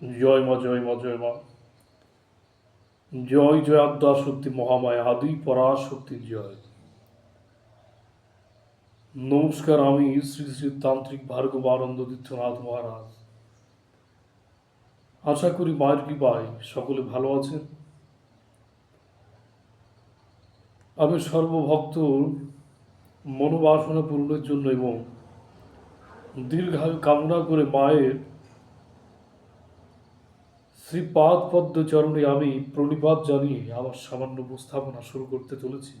জয় মা, জয় মা, জয় মা। জয় জয় আদ্যা শক্তি মহামায়া আদি পরাশক্তির জয়। নমস্কার, আমি শ্রী শ্রী তান্ত্রিক ভার্গবানন্দ তীর্থনাথ মহারাজ। আশা করি মায়ের কৃপায় সকলে ভালো আছেন। আমি সর্বভক্তর মনোবাসনা পূরণের জন্য এবং দীর্ঘায়ু কামনা করে মায়ের শ্রীপাদ পদ্ম চরণে আমি প্রণিপাত জানিয়ে আমার সামান্য উপস্থাপনা শুরু করতে চলেছি।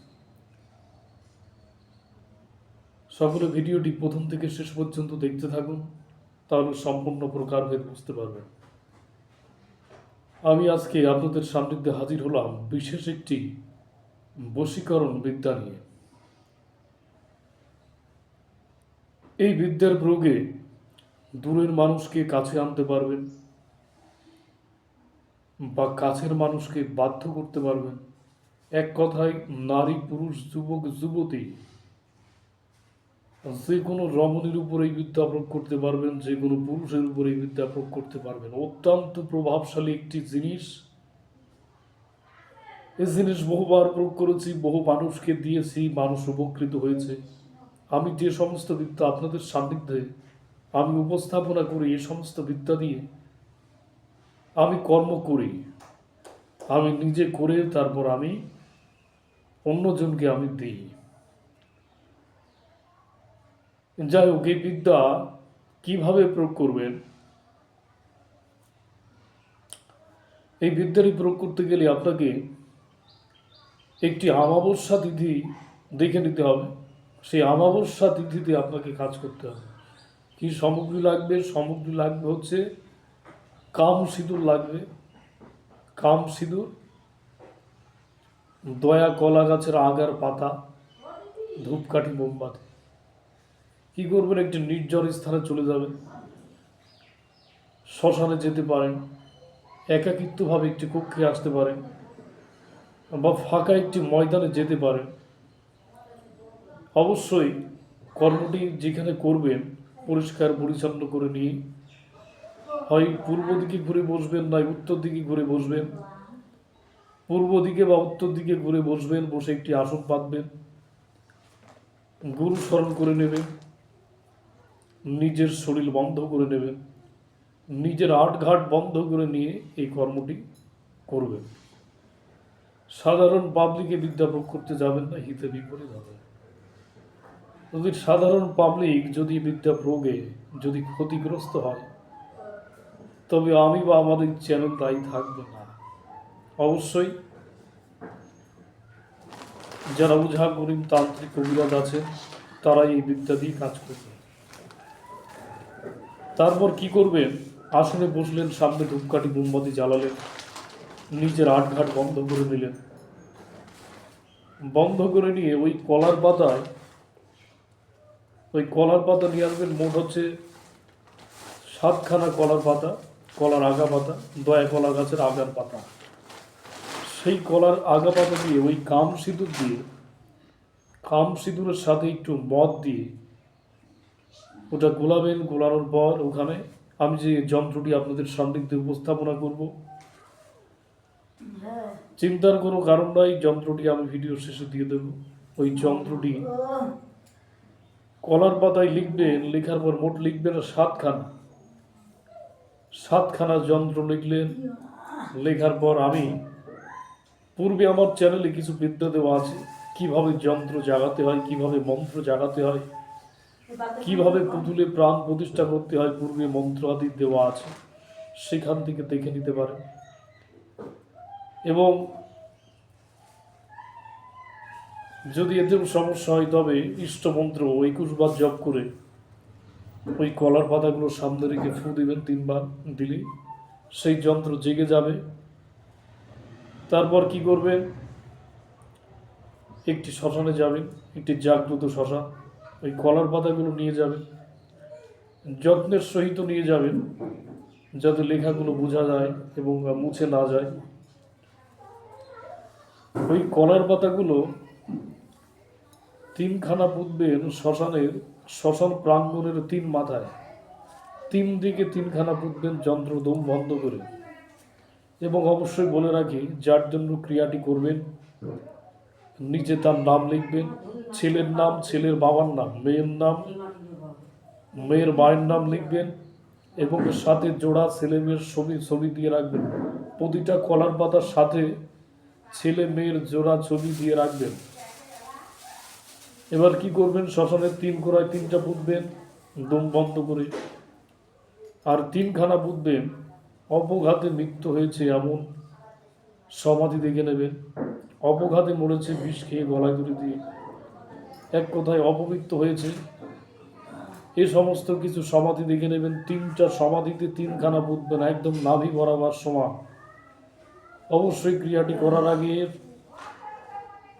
সকলে ভিডিওটি প্রথম থেকে শেষ পর্যন্ত দেখতে থাকুন, তাহলে সম্পূর্ণ প্রকারভেদ বুঝতে পারবেন। আমি আজকে আপনাদের সান্নিধ্যে হাজির হলাম বিশেষ একটি বশীকরণ বিদ্যা নিয়ে। এই বিদ্যার প্রয়োগে দূরের মানুষকে কাছে আনতে পারবেন বা কাছের মানুষকে বাধ্য করতে পারবেন। এক কথায় নারী, পুরুষ, যুবক, যুবতী যে কোনো রমণীর উপর এই বিদ্যা প্রয়োগ করতে পারবেন, যে কোনো পুরুষের উপর এই বিদ্যা প্রয়োগ করতে পারবেন। অত্যন্ত প্রভাবশালী একটি জিনিস। এই জিনিস বহুবার প্রয়োগ করেছি, বহু মানুষকে দিয়েছি, মানুষ উপকৃত হয়েছে। আমি যে সমস্ত বিদ্যা আপনাদের সান্নিধ্যে আমি উপস্থাপনা করি, এই সমস্ত বিদ্যা দিয়ে আমি কর্ম করি, আমি নিজে করে তারপর আমি অন্যজনকে আমি দিই। যাই হোক, এই বিদ্যা কীভাবে প্রয়োগ করবেন? এই বিদ্যাটি প্রয়োগ করতে গেলে আপনাকে একটি অমাবস্যা তিথি দেখে নিতে হবে। সেই অমাবস্যা তিথিতে আপনাকে কাজ করতে হবে। কী সামগ্রী লাগবে? সামগ্রী লাগবে হচ্ছে কাম সিঁদুর লাগবে। কাম সিঁদুর, দয়া কলা গাছের আগার পাতা, ধূপকাঠি, মোমবাতি। কী করবেন? একটি নির্জন স্থানে চলে যাবেন, শ্মশানে যেতে পারেন, একাকিত্বভাবে একটি কক্ষে আসতে পারেন, বা ফাঁকা একটি ময়দানে যেতে পারেন। অবশ্যই কর্মটি যেখানে করবেন পরিষ্কার পরিচ্ছন্ন করে নিয়ে হয় পূর্ব দিকে ঘুরে বসবেন, নয় উত্তর দিকে ঘুরে বসবেন। পূর্ব দিকে বা উত্তর দিকে ঘুরে বসবেন, বসে একটি আসন পাতবেন, গুরু স্মরণ করে নেবেন, নিজের শরীর বন্ধ করে নেবেন, নিজের আটঘাট বন্ধ করে নিয়ে এই কর্মটি করবেন। সাধারণ পাবলিকে বিদ্যা প্রয়োগ করতে যাবেন না, হিতে বিপরীত হবে। যদি সাধারণ পাবলিক যদি বিদ্যা প্রয়োগে যদি ক্ষতিগ্রস্ত হয়, তবে আমি বা আমাদের চ্যানেল দায়ী থাকবে না। অবশ্যই যারা ওঝা, গরিব, তান্ত্রিক, কবিরাজ আছে, তারা এই বিদ্যা দিয়ে কাজ করবে। তারপর কি করবেন? আসনে বসলেন, সামনে ধূপকাঠি মোমবাতি জ্বালালেন, নিজের আটঘাট বন্ধ করে নিলেন। বন্ধ করে নিয়ে ওই কলার পাতা নিয়ে আসবেন। মোট হচ্ছে 7খানা কলার পাতা, কলার আগা পাতা, দয়া কলা গাছের আগার পাতা। সেই কলার আগা পাতা দিয়ে ওই কাম সিঁদুরের সাথে একটু মদ দিয়ে ওটা গোলাবেন। গোলানোর পর ওখানে আমি যে যন্ত্রটি আপনাদের সান্নিধ্যে উপস্থাপনা করব, চিন্তার কোনো কারণ নাই, যন্ত্রটি আমি ভিডিও শেষে দিয়ে দেব। ওই যন্ত্রটি কলার পাতায় লিখবেন, লেখার পর মোট লিখবেন 7খানা যন্ত্র লিখলেন। লেখার পর আমি পূর্বে আমার চ্যানেলে কিছু বিদ্যা দেওয়া আছে, কিভাবে যন্ত্র জাগাতে হয়, কিভাবে মন্ত্র জাগাতে হয়, কিভাবে পুতুলে প্রাণ প্রতিষ্ঠা করতে হয়, পূর্বে মন্ত্র আদি দেওয়া আছে, সেখান থেকে দেখে নিতে পারেন। এবং যদি এতেও সমস্যা হয়, তবে ইষ্টমন্ত্র 21 বার জপ করে ওই কলার পাতাগুলো সামনে রেখে ফু দিবেন। 3 বার দিলেই সেই যন্ত্র জেগে যাবে। তারপর কি করবেন? একটি শ্মশানে যাবেন, একটি জাগ্রত শ্মশান। ওই কলার পাতাগুলো নিয়ে যাবেন, যত্নের সহিত নিয়ে যাবেন, যাতে লেখাগুলো বোঝা যায় এবং মুছে না যায়। ওই কলার পাতাগুলো 3খানা পুঁতবেন শ্মশান প্রাঙ্গণের 3 মাথায়। তিন দিকে তিনখানা পুঁতবেন যন্ত্রদম বন্ধ করে। এবং অবশ্যই বলে রাখি, যার জন্য ক্রিয়াটি করবেন নিজে তার নাম লিখবেন, ছেলের নাম, ছেলের বাবার নাম, মেয়ের নাম, মেয়ের মায়ের নাম লিখবেন এবং সাথে জোড়া ছেলে মেয়ের ছবি দিয়ে রাখবেন। প্রতিটা কলার পাতার সাথে ছেলে মেয়ের জোড়া ছবি দিয়ে রাখবেন। এবার কি করবেন, শ্মশানের 3 কোণায় 3টা পুঁতবেন দম বন্ধ করে। আর 3খানা পুঁতবেন অপঘাতে মৃত্যু হয়েছে এমন সমাধি দেখে নেবেন। অপঘাতে মরেছে বিষ খেয়ে গলায় দড়ি দিয়ে, এক কথায় অপমৃত্যু হয়েছে, এ সমস্ত কিছু সমাধি দেখে নেবেন। 3টা সমাধিতে 3খানা পুঁতবেন একদম নাভি বরাবর সমান। অবশ্যই ক্রিয়াটি করার আগে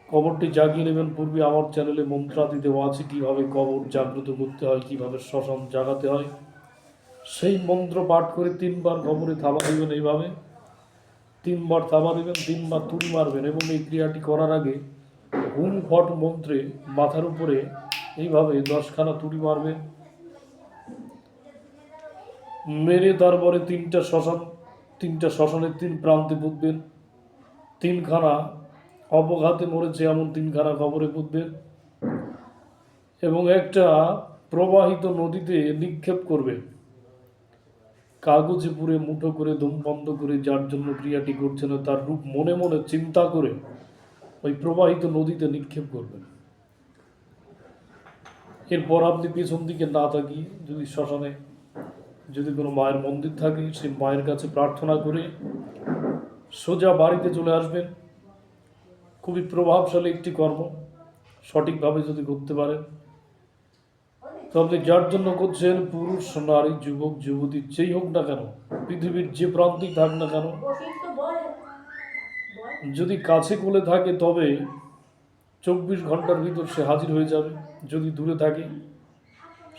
কবরটি জাগিয়ে নেবেন। পূর্বে আমার চ্যানেলে মন্ত্রাদি দেওয়া আছে, কীভাবে কবর জাগ্রত করতে হয়, কীভাবে শ্মশান জাগাতে হয়। সেই মন্ত্র পাঠ করে 3বার কবরে থাবা দেবেন। এইভাবে 3বার থাবা দেবেন, 3বার তুড়ি মারবেন এবং এই ক্রিয়াটি করার আগে হুম ফট মন্ত্রে মাথার উপরে এইভাবে 10খানা তুড়ি মারবেন। মেরে তারপরে 3টা শ্মশানের 3 প্রান্তে পুঁতবেন। 3খানা অপঘাতে মরেছে এমন 3খানা কবরে পুঁতবেন এবং একটা প্রবাহিত নদীতে নিক্ষেপ করবেন। কাগজে পুরে মুঠো করে দম বন্ধ করে, যার জন্য ক্রিয়াটি করছেন তার রূপ মনে মনে চিন্তা করে ওই প্রবাহিত নদীতে নিক্ষেপ করবেন। এরপর আপনি পেছন দিকে না তাকিয়ে, যদি শ্মশানে যদি কোনো মায়ের মন্দির থাকে সেই মায়ের কাছে প্রার্থনা করে সোজা বাড়িতে চলে আসবেন। খুবই প্রভাবশালী একটি কর্ম, সঠিকভাবে যদি করতে পারেন তবে যার জন্য করছেন, পুরুষ নারী যুবক যুবতী যেই হোক না কেন, পৃথিবীর যে প্রান্তেই থাক না কেন, যদি কাছে কোলে থাকে তবে 24 ঘন্টার ভিতর সে হাজির হয়ে যাবে। যদি দূরে থাকে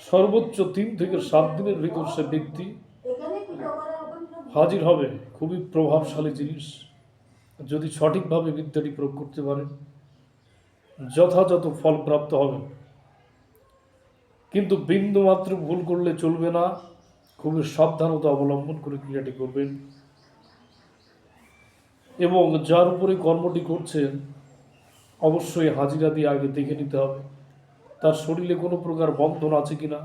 সর্বোচ্চ 3 থেকে 7 দিনের ভিতর সে ব্যক্তি হাজির হবে। খুবই প্রভাবশালী জিনিস, যদি সঠিকভাবে বিদ্যাটি প্রয়োগ করতে পারেন যথাযথ ফল প্রাপ্ত হবেন। কিন্তু বিন্দু মাত্র ভুল করলে চলবে না, খুবই সাবধানতা অবলম্বন করে ক্রিয়াটি করবেন। এবং যার উপরে কর্মটি করছেন অবশ্যই হাজিরা দিয়ে আগে দেখে নিতে হবে তার শরীরে কোনো প্রকার বন্ধন আছে কিনা।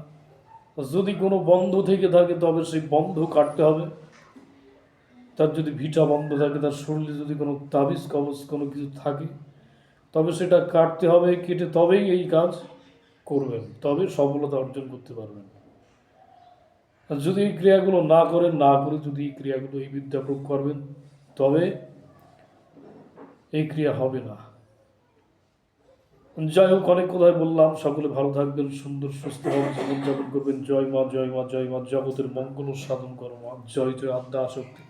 যদি কোনো বন্ধ থেকে থাকে তবে সেই বন্ধ কাটতে হবে। তার যদি ভিটা বন্ধ থাকে, তার শরীরে যদি কোনো তাবিজ কবজ কোনো কিছু থাকে তবে সেটা কাটতে হবে, কেটে তবেই এই কাজ করবেন, তবে সফলতা অর্জন করতে পারবেন। আর যদি এই ক্রিয়াগুলো না করে যদি এই ক্রিয়াগুলো, এই বিদ্যা প্রয়োগ করবেন তবে এই ক্রিয়া হবে না। যাই হোক, অনেক কথাই বললাম। সকলে ভালো থাকবেন, সুন্দর সুস্থভাবে জীবনযাপন করবেন। জয় মা, জয় মা, জয় মা, জগতের মঙ্গল সাধন করো মা। জয় জয় আদ্যা শক্তি।